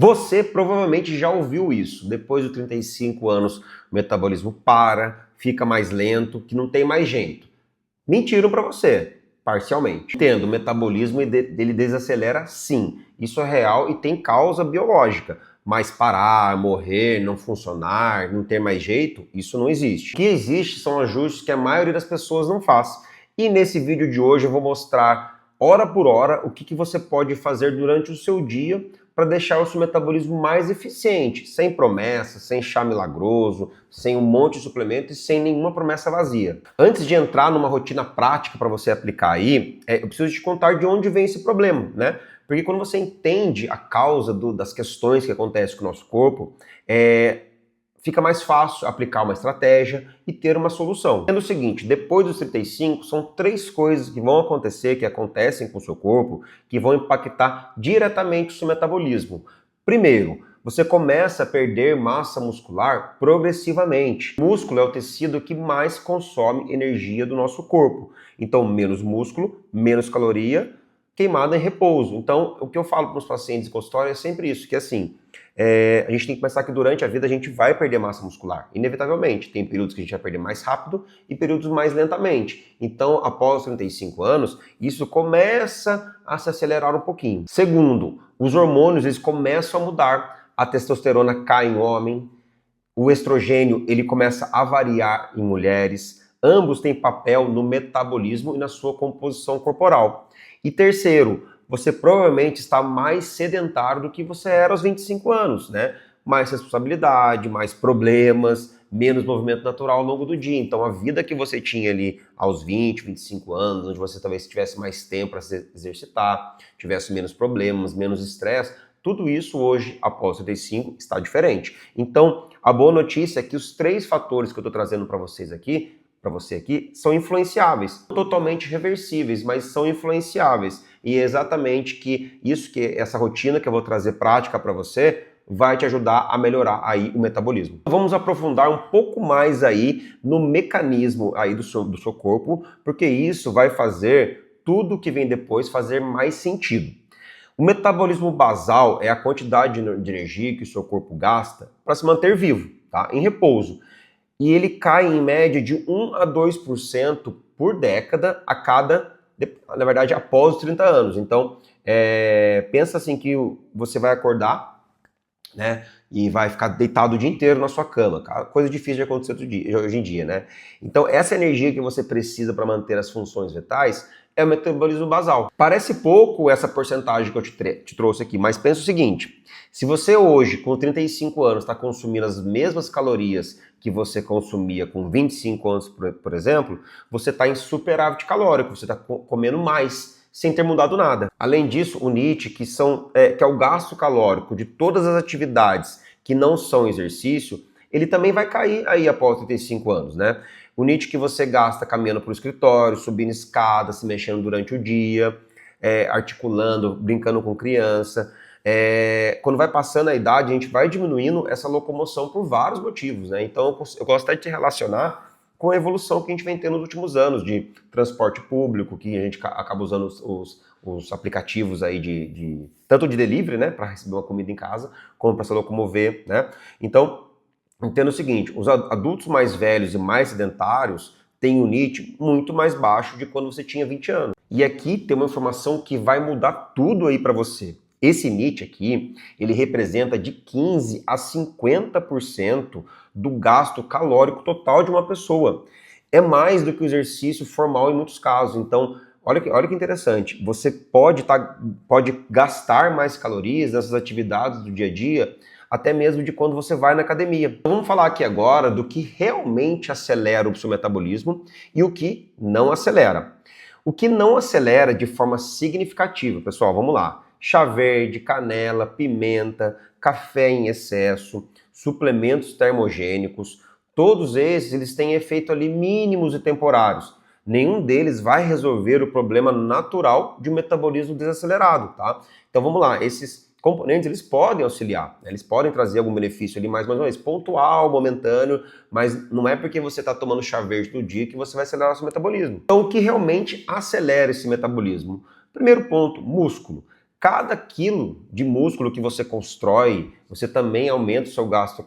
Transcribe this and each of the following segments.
Você provavelmente já ouviu isso. Depois dos 35 anos, o metabolismo para, fica mais lento, que não tem mais jeito. Mentiram para você, parcialmente. Entendo, o metabolismo ele desacelera sim. Isso é real e tem causa biológica. Mas parar, morrer, não funcionar, não ter mais jeito, isso não existe. O que existe são ajustes que a maioria das pessoas não faz. E nesse vídeo de hoje eu vou mostrar, hora por hora, o que você pode fazer durante o seu dia para deixar o seu metabolismo mais eficiente, sem promessa, sem chá milagroso, sem um monte de suplemento e sem nenhuma promessa vazia. Antes de entrar numa rotina prática para você aplicar aí, eu preciso te contar de onde vem esse problema, né? Porque quando você entende a causa das questões que acontecem com o nosso corpo, fica mais fácil aplicar uma estratégia e ter uma solução. Sendo o seguinte, depois dos 35, são 3 coisas que vão acontecer, que acontecem com o seu corpo, que vão impactar diretamente o seu metabolismo. Primeiro, você começa a perder massa muscular progressivamente. O músculo é o tecido que mais consome energia do nosso corpo. Então, menos músculo, menos caloria, queimada em repouso. Então, o que eu falo para os pacientes em consultório é sempre isso, que assim, a gente tem que pensar que durante a vida a gente vai perder massa muscular, inevitavelmente. Tem períodos que a gente vai perder mais rápido e períodos mais lentamente. Então, após os 35 anos, isso começa a se acelerar um pouquinho. Segundo, os hormônios eles começam a mudar. A testosterona cai em homem, o estrogênio ele começa a variar em mulheres. Ambos têm papel no metabolismo e na sua composição corporal. E terceiro, você provavelmente está mais sedentário do que você era aos 25 anos, né? Mais responsabilidade, mais problemas, menos movimento natural ao longo do dia. Então a vida que você tinha ali aos 20, 25 anos, onde você talvez tivesse mais tempo para se exercitar, tivesse menos problemas, menos estresse, tudo isso hoje, após 35, está diferente. Então, a boa notícia é que os 3 fatores que eu estou trazendo para você aqui, são influenciáveis. Não totalmente reversíveis, mas são influenciáveis. E é exatamente essa rotina que eu vou trazer prática para você vai te ajudar a melhorar aí o metabolismo. Vamos aprofundar um pouco mais aí no mecanismo aí do seu corpo, porque isso vai fazer tudo que vem depois fazer mais sentido. O metabolismo basal é a quantidade de energia que o seu corpo gasta para se manter vivo, tá? Em repouso. E ele cai em média de 1 a 2% por década na verdade, após os 30 anos. Então, pensa assim que você vai acordar, né, e vai ficar deitado o dia inteiro na sua cama. Coisa difícil de acontecer hoje em dia, né? Então, essa energia que você precisa para manter as funções vitais é o metabolismo basal. Parece pouco essa porcentagem que eu te trouxe aqui, mas pensa o seguinte, se você hoje, com 35 anos, está consumindo as mesmas calorias que você consumia com 25 anos, por exemplo, você está em superávit calórico, você está comendo mais, sem ter mudado nada. Além disso, o NEAT, que é o gasto calórico de todas as atividades que não são exercício, ele também vai cair aí após 35 anos, né? O NEAT que você gasta caminhando para o escritório, subindo escada, se mexendo durante o dia, articulando, brincando com criança. Quando vai passando a idade, a gente vai diminuindo essa locomoção por vários motivos, né? Então eu gosto até de te relacionar com a evolução que a gente vem tendo nos últimos anos de transporte público, que a gente acaba usando os aplicativos aí tanto de delivery, né, para receber uma comida em casa, como para se locomover, né? Então, entenda o seguinte, os adultos mais velhos e mais sedentários têm um NEAT muito mais baixo de quando você tinha 20 anos. E aqui tem uma informação que vai mudar tudo aí para você. Esse NEAT aqui, ele representa de 15 a 50% do gasto calórico total de uma pessoa. É mais do que o exercício formal em muitos casos. Então, olha que interessante. Você pode gastar mais calorias nessas atividades do dia a dia, até mesmo de quando você vai na academia. Então, vamos falar aqui agora do que realmente acelera o seu metabolismo e o que não acelera. O que não acelera de forma significativa, pessoal, vamos lá. Chá verde, canela, pimenta, café em excesso, suplementos termogênicos, todos esses eles têm efeito ali mínimos e temporários. Nenhum deles vai resolver o problema natural de um metabolismo desacelerado, tá? Então vamos lá, esses componentes eles podem auxiliar, né? Eles podem trazer algum benefício ali mais uma vez, pontual, momentâneo, mas não é porque você está tomando chá verde todo dia que você vai acelerar o seu metabolismo. Então o que realmente acelera esse metabolismo? Primeiro ponto, músculo. Cada quilo de músculo que você constrói, você também aumenta o seu gasto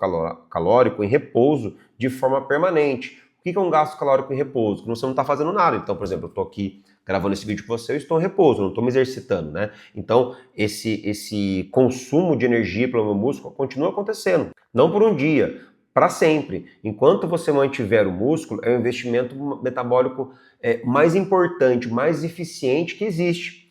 calórico em repouso de forma permanente. O que é um gasto calórico em repouso? Que você não está fazendo nada. Então, por exemplo, eu estou aqui gravando esse vídeo com você, eu estou em repouso, não estou me exercitando, né? Então, esse consumo de energia pelo meu músculo continua acontecendo. Não por um dia, para sempre. Enquanto você mantiver o músculo, é o investimento metabólico mais importante, mais eficiente que existe.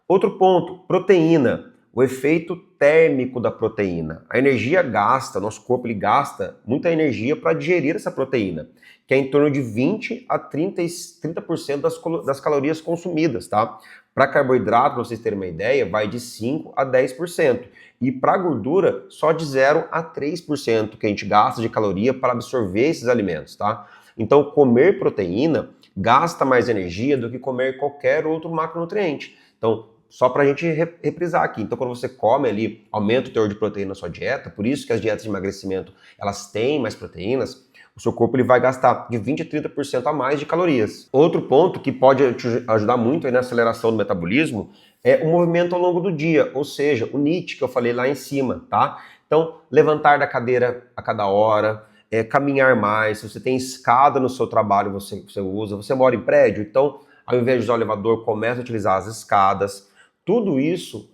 Outro ponto, proteína. O efeito térmico da proteína. A energia gasta, nosso corpo ele gasta muita energia para digerir essa proteína, que é em torno de 20 a 30% das calorias consumidas, tá? Para carboidrato, para vocês terem uma ideia, vai de 5 a 10%. E para gordura, só de 0 a 3% que a gente gasta de caloria para absorver esses alimentos, tá? Então, comer proteína gasta mais energia do que comer qualquer outro macronutriente. Então, só para a gente reprisar aqui. Então, quando você come ali, aumenta o teor de proteína na sua dieta, por isso que as dietas de emagrecimento, elas têm mais proteínas, o seu corpo ele vai gastar de 20 a 30% a mais de calorias. Outro ponto que pode te ajudar muito aí na aceleração do metabolismo é o movimento ao longo do dia, ou seja, o NEAT que eu falei lá em cima, tá? Então, levantar da cadeira a cada hora, caminhar mais, se você tem escada no seu trabalho, você usa, você mora em prédio, então, ao invés de usar o elevador, comece a utilizar as escadas. Tudo isso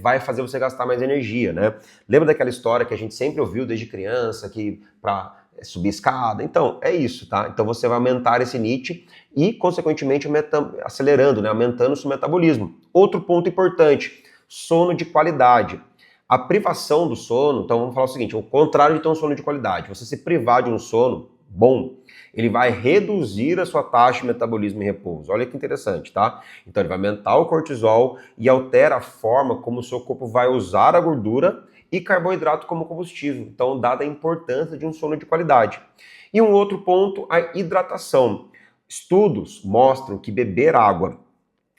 vai fazer você gastar mais energia, né? Lembra daquela história que a gente sempre ouviu desde criança, que para subir escada? Então, é isso, tá? Então você vai aumentar esse NEAT e, consequentemente, acelerando, né? Aumentando o seu metabolismo. Outro ponto importante, sono de qualidade. A privação do sono, então vamos falar o seguinte, o contrário de ter um sono de qualidade, você se privar de um sono bom, ele vai reduzir a sua taxa de metabolismo em repouso. Olha que interessante, tá? Então ele vai aumentar o cortisol e altera a forma como o seu corpo vai usar a gordura e carboidrato como combustível. Então, dada a importância de um sono de qualidade. E um outro ponto, a hidratação. Estudos mostram que beber água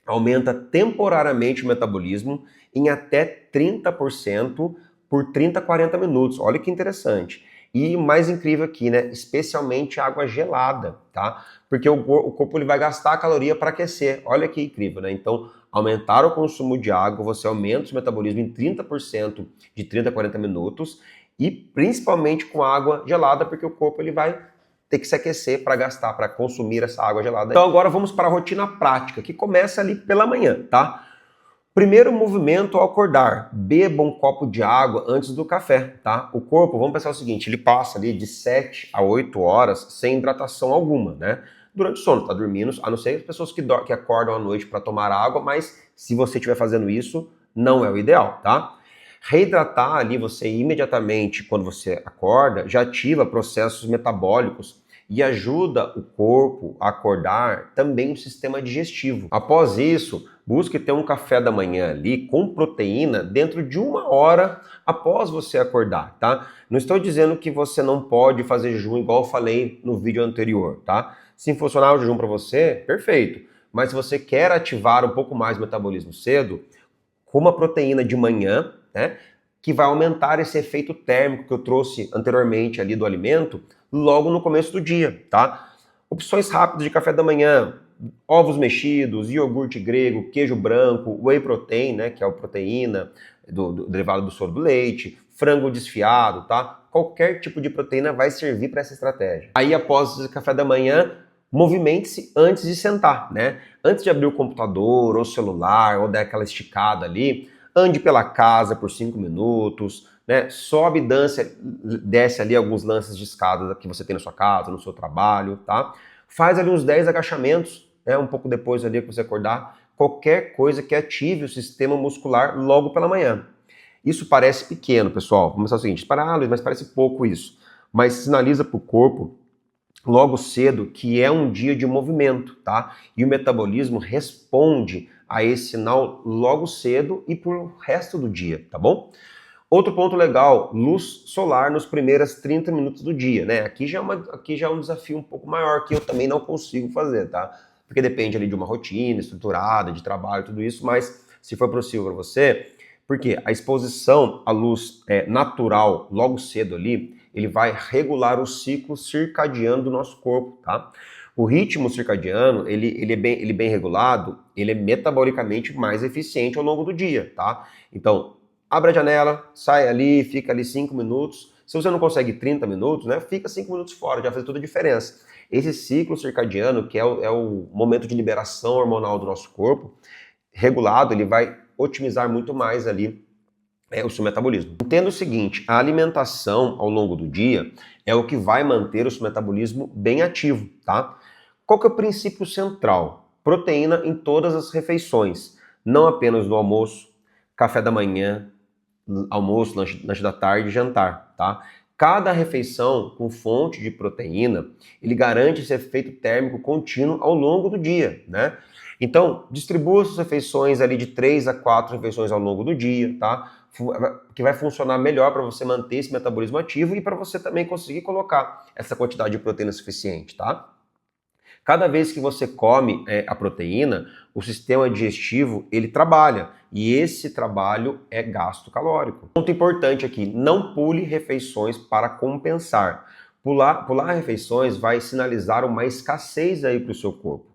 aumenta temporariamente o metabolismo em até 30% por 30 a 40 minutos. Olha que interessante. E o mais incrível aqui, né? Especialmente água gelada, tá? Porque o corpo ele vai gastar a caloria para aquecer. Olha que incrível, né? Então, aumentar o consumo de água, você aumenta o metabolismo em 30% de 30 a 40 minutos e principalmente com água gelada, porque o corpo ele vai ter que se aquecer para gastar, para consumir essa água gelada. Então agora vamos para a rotina prática, que começa ali pela manhã, tá? Primeiro movimento ao acordar, beba um copo de água antes do café, tá? O corpo, vamos pensar o seguinte, ele passa ali de 7 a 8 horas sem hidratação alguma, né? Durante o sono, tá dormindo, a não ser as pessoas que acordam à noite para tomar água, mas se você estiver fazendo isso, não é o ideal, tá? Reidratar ali, você imediatamente, quando você acorda, já ativa processos metabólicos e ajuda o corpo a acordar também o sistema digestivo. Após isso, busque ter um café da manhã ali com proteína dentro de 1 hora após você acordar, tá? Não estou dizendo que você não pode fazer jejum igual eu falei no vídeo anterior, tá? Se funcionar o jejum para você, perfeito. Mas se você quer ativar um pouco mais o metabolismo cedo, coma proteína de manhã, né? Que vai aumentar esse efeito térmico que eu trouxe anteriormente ali do alimento logo no começo do dia, tá? Opções rápidas de café da manhã, ovos mexidos, iogurte grego, queijo branco, whey protein, né, que é a proteína derivado do soro do leite, frango desfiado, tá? Qualquer tipo de proteína vai servir para essa estratégia. Aí após o café da manhã, movimente-se antes de sentar, né? Antes de abrir o computador ou celular ou dar aquela esticada ali, ande pela casa por 5 minutos, né? Sobe e desce ali alguns lances de escada que você tem na sua casa, no seu trabalho, tá? Faz ali uns 10 agachamentos, né? Um pouco depois ali que você acordar, qualquer coisa que ative o sistema muscular logo pela manhã. Isso parece pequeno, pessoal. Vamos pensar o seguinte, Luiz, mas parece pouco isso. Mas sinaliza para o corpo logo cedo que é um dia de movimento, tá? E o metabolismo responde a esse sinal logo cedo e pro resto do dia, tá bom? Outro ponto legal, luz solar nos primeiros 30 minutos do dia, né? Aqui já é um desafio um pouco maior que eu também não consigo fazer, tá? Porque depende ali de uma rotina estruturada, de trabalho, tudo isso, mas se for possível para você, porque a exposição à luz natural logo cedo ali, ele vai regular o ciclo circadiano do nosso corpo, tá? O ritmo circadiano, ele é bem regulado, ele é metabolicamente mais eficiente ao longo do dia, tá? Então, abre a janela, sai ali, fica ali 5 minutos. Se você não consegue 30 minutos, né, fica 5 minutos fora, já faz toda a diferença. Esse ciclo circadiano, que é o momento de liberação hormonal do nosso corpo, regulado, ele vai otimizar muito mais ali o seu metabolismo. Entenda o seguinte, a alimentação ao longo do dia é o que vai manter o seu metabolismo bem ativo, tá? Qual que é o princípio central? Proteína em todas as refeições, não apenas no almoço, café da manhã, almoço, lanche da tarde e jantar, tá? Cada refeição com fonte de proteína, ele garante esse efeito térmico contínuo ao longo do dia, né? Então, distribua suas refeições ali de 3 a 4 refeições ao longo do dia, tá? Que vai funcionar melhor para você manter esse metabolismo ativo e para você também conseguir colocar essa quantidade de proteína suficiente, tá? Cada vez que você come a proteína, o sistema digestivo ele trabalha e esse trabalho é gasto calórico. Ponto importante aqui, não pule refeições para compensar. Pular refeições vai sinalizar uma escassez aí para o seu corpo.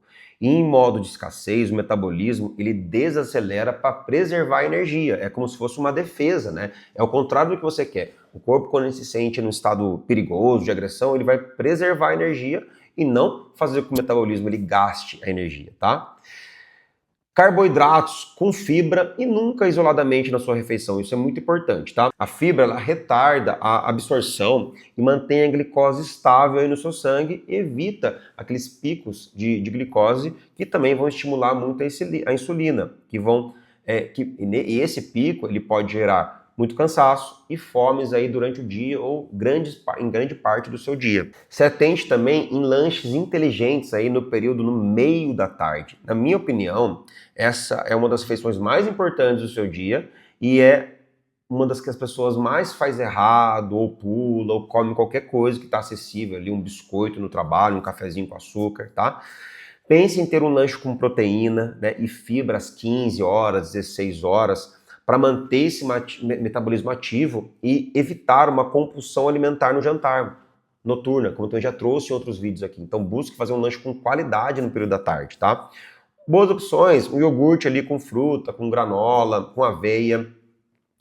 E em modo de escassez, o metabolismo ele desacelera para preservar a energia. É como se fosse uma defesa, né? É o contrário do que você quer. O corpo, quando ele se sente num estado perigoso, de agressão, ele vai preservar a energia e não fazer com que o metabolismo ele gaste a energia, tá? Carboidratos com fibra e nunca isoladamente na sua refeição, isso é muito importante, tá? A fibra, ela retarda a absorção e mantém a glicose estável aí no seu sangue e evita aqueles picos de glicose que também vão estimular muito a insulina, e esse pico ele pode gerar muito cansaço e fomes aí durante o dia ou em grande parte do seu dia. Se atente também em lanches inteligentes aí no período no meio da tarde. Na minha opinião, essa é uma das refeições mais importantes do seu dia e é uma das que as pessoas mais faz errado, ou pula, ou come qualquer coisa que está acessível ali, um biscoito no trabalho, um cafezinho com açúcar, tá? Pense em ter um lanche com proteína, né, e fibra às 15 horas, 16 horas, para manter esse metabolismo ativo e evitar uma compulsão alimentar no jantar noturna, como eu já trouxe em outros vídeos aqui. Então busque fazer um lanche com qualidade no período da tarde, tá? Boas opções, um iogurte ali com fruta, com granola, com aveia,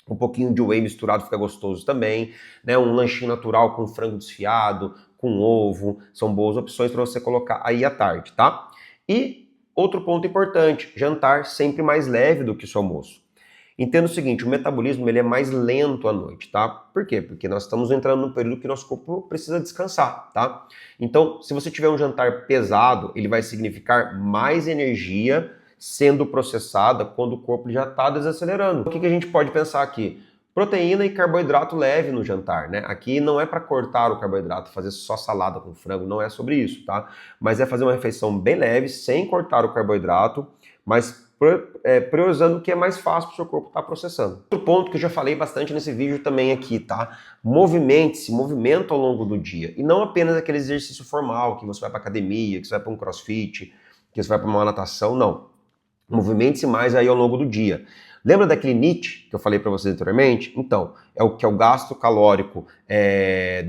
um pouquinho de whey misturado fica gostoso também, né? Um lanchinho natural com frango desfiado, com ovo, são boas opções para você colocar aí à tarde, tá? E outro ponto importante, jantar sempre mais leve do que o seu almoço. Entenda o seguinte, o metabolismo ele é mais lento à noite, tá? Por quê? Porque nós estamos entrando num período que nosso corpo precisa descansar, tá? Então, se você tiver um jantar pesado, ele vai significar mais energia sendo processada quando o corpo já está desacelerando. O que a gente pode pensar aqui? Proteína e carboidrato leve no jantar, né? Aqui não é para cortar o carboidrato, fazer só salada com frango, não é sobre isso, tá? Mas é fazer uma refeição bem leve, sem cortar o carboidrato, mas priorizando o que é mais fácil para o seu corpo estar processando. Outro ponto que eu já falei bastante nesse vídeo também aqui, tá? Movimente-se, movimento ao longo do dia. E não apenas aquele exercício formal, que você vai para academia, que você vai para um crossfit, que você vai para uma natação, não. Movimente-se mais aí ao longo do dia. Lembra daquele NEAT que eu falei para vocês anteriormente? Então, é o que é o gasto calórico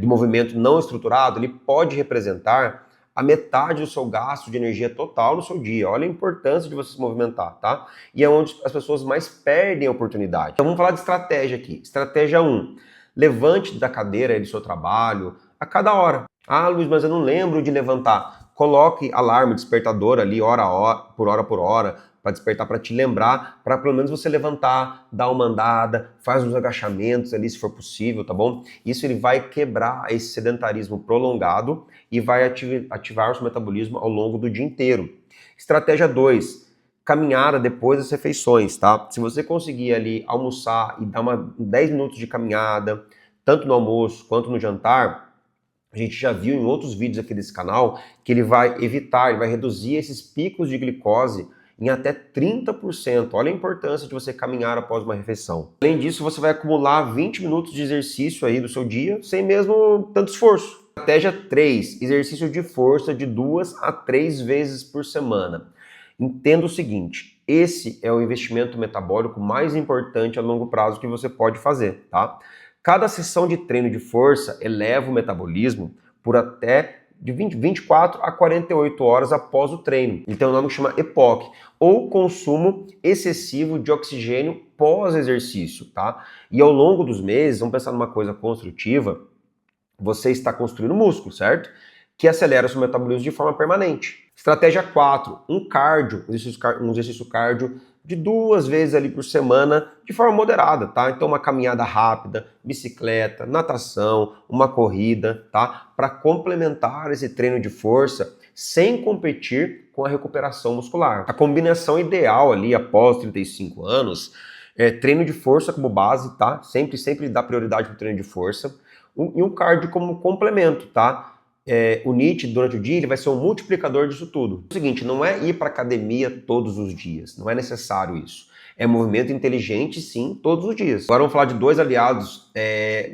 do movimento não estruturado, ele pode representar a metade do seu gasto de energia total no seu dia. Olha a importância de você se movimentar, tá? E é onde as pessoas mais perdem a oportunidade. Então vamos falar de estratégia aqui. Estratégia 1. Levante da cadeira do seu trabalho a cada hora. Ah, Luiz, mas eu não lembro de levantar. Coloque alarme, despertador ali, hora por hora, para despertar, para te lembrar, para pelo menos você levantar, dar uma andada, faz uns agachamentos ali se for possível, tá bom? Isso ele vai quebrar esse sedentarismo prolongado e vai ativar o seu metabolismo ao longo do dia inteiro. Estratégia 2, caminhada depois das refeições, tá? Se você conseguir ali almoçar e dar 10 minutos de caminhada, tanto no almoço quanto no jantar, a gente já viu em outros vídeos aqui desse canal que ele vai reduzir esses picos de glicose em até 30%. Olha a importância de você caminhar após uma refeição. Além disso, você vai acumular 20 minutos de exercício aí do seu dia, sem mesmo tanto esforço. Estratégia 3, exercício de força de 2 a 3 vezes por semana. Entenda o seguinte, esse é o investimento metabólico mais importante a longo prazo que você pode fazer, tá? Cada sessão de treino de força eleva o metabolismo por até de 24 a 48 horas após o treino. Ele tem um nome que chama EPOC, ou consumo excessivo de oxigênio pós-exercício, tá? E ao longo dos meses, vamos pensar numa coisa construtiva, você está construindo músculo, certo? Que acelera o seu metabolismo de forma permanente. Estratégia 4, um exercício cardio de 2 vezes ali por semana, de forma moderada, tá? Então uma caminhada rápida, bicicleta, natação, uma corrida, tá? Para complementar esse treino de força sem competir com a recuperação muscular. A combinação ideal ali após 35 anos é treino de força como base, tá? Sempre dá prioridade para o treino de força e um cardio como complemento, tá? O NEAT, durante o dia, ele vai ser um multiplicador disso tudo. É o seguinte, não é ir para academia todos os dias, não é necessário isso. É movimento inteligente, sim, todos os dias. Agora vamos falar de 2 aliados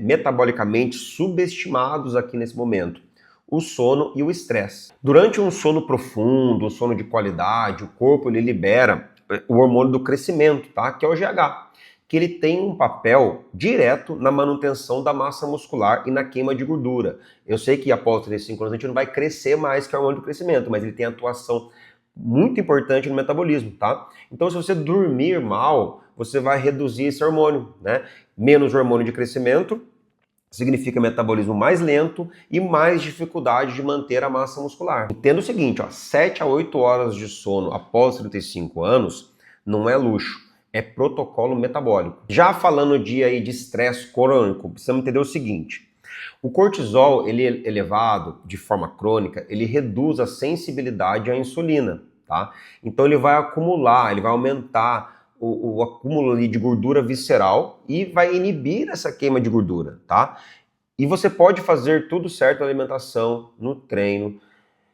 metabolicamente subestimados aqui nesse momento. O sono e o estresse. Durante um sono profundo, um sono de qualidade, o corpo ele libera o hormônio do crescimento, tá? Que é o GH. Que ele tem um papel direto na manutenção da massa muscular e na queima de gordura. Eu sei que após 35 anos a gente não vai crescer mais que o hormônio do crescimento, mas ele tem atuação muito importante no metabolismo, tá? Então se você dormir mal, você vai reduzir esse hormônio, né? Menos hormônio de crescimento significa metabolismo mais lento e mais dificuldade de manter a massa muscular. Entenda o seguinte, 7 a 8 horas de sono após 35 anos não é luxo. É protocolo metabólico. Já falando de estresse crônico, precisamos entender o seguinte. O cortisol, ele é elevado de forma crônica, ele reduz a sensibilidade à insulina, tá? Então ele vai acumular, ele vai aumentar o acúmulo ali de gordura visceral e vai inibir essa queima de gordura, tá? E você pode fazer tudo certo na alimentação, no treino.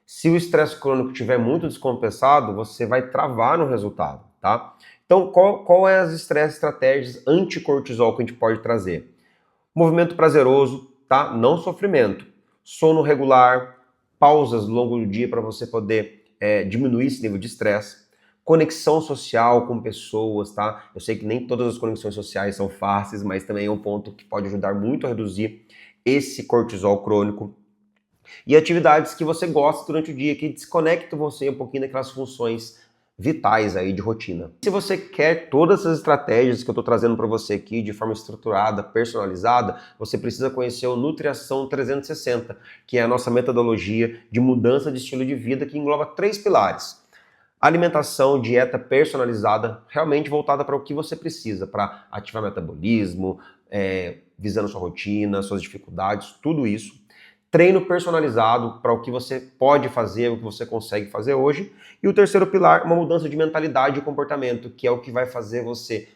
Se o estresse crônico estiver muito descompensado, você vai travar no resultado, tá? Então, qual é as estratégias anti-cortisol que a gente pode trazer? Movimento prazeroso, tá? Não sofrimento. Sono regular, pausas ao longo do dia para você poder diminuir esse nível de estresse. Conexão social com pessoas, tá? Eu sei que nem todas as conexões sociais são fáceis, mas também é um ponto que pode ajudar muito a reduzir esse cortisol crônico. E atividades que você gosta durante o dia, que desconectam você um pouquinho daquelas funções vitais aí de rotina. Se você quer todas essas estratégias que eu estou trazendo para você aqui de forma estruturada, personalizada, você precisa conhecer o Nutriação 360, que é a nossa metodologia de mudança de estilo de vida que engloba 3 pilares. Alimentação, dieta personalizada, realmente voltada para o que você precisa, para ativar metabolismo, visando sua rotina, suas dificuldades, tudo isso. Treino personalizado para o que você pode fazer, o que você consegue fazer hoje. E o terceiro pilar, uma mudança de mentalidade e comportamento, que é o que vai fazer você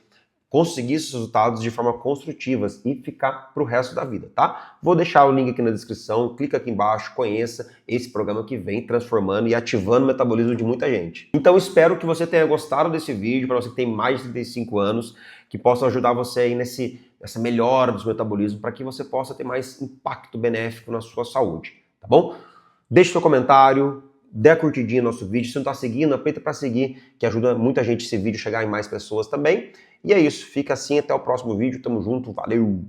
conseguir esses resultados de forma construtiva e ficar para o resto da vida, tá? Vou deixar o link aqui na descrição, clica aqui embaixo, conheça esse programa que vem transformando e ativando o metabolismo de muita gente. Então espero que você tenha gostado desse vídeo, para você que tem mais de 35 anos, que possa ajudar você aí nessa melhora do seu metabolismo, para que você possa ter mais impacto benéfico na sua saúde, tá bom? Deixe seu comentário, dê a curtidinha no nosso vídeo. Se não está seguindo, aperta para seguir, que ajuda muita gente esse vídeo a chegar em mais pessoas também. E é isso, fica assim, até o próximo vídeo, tamo junto, valeu!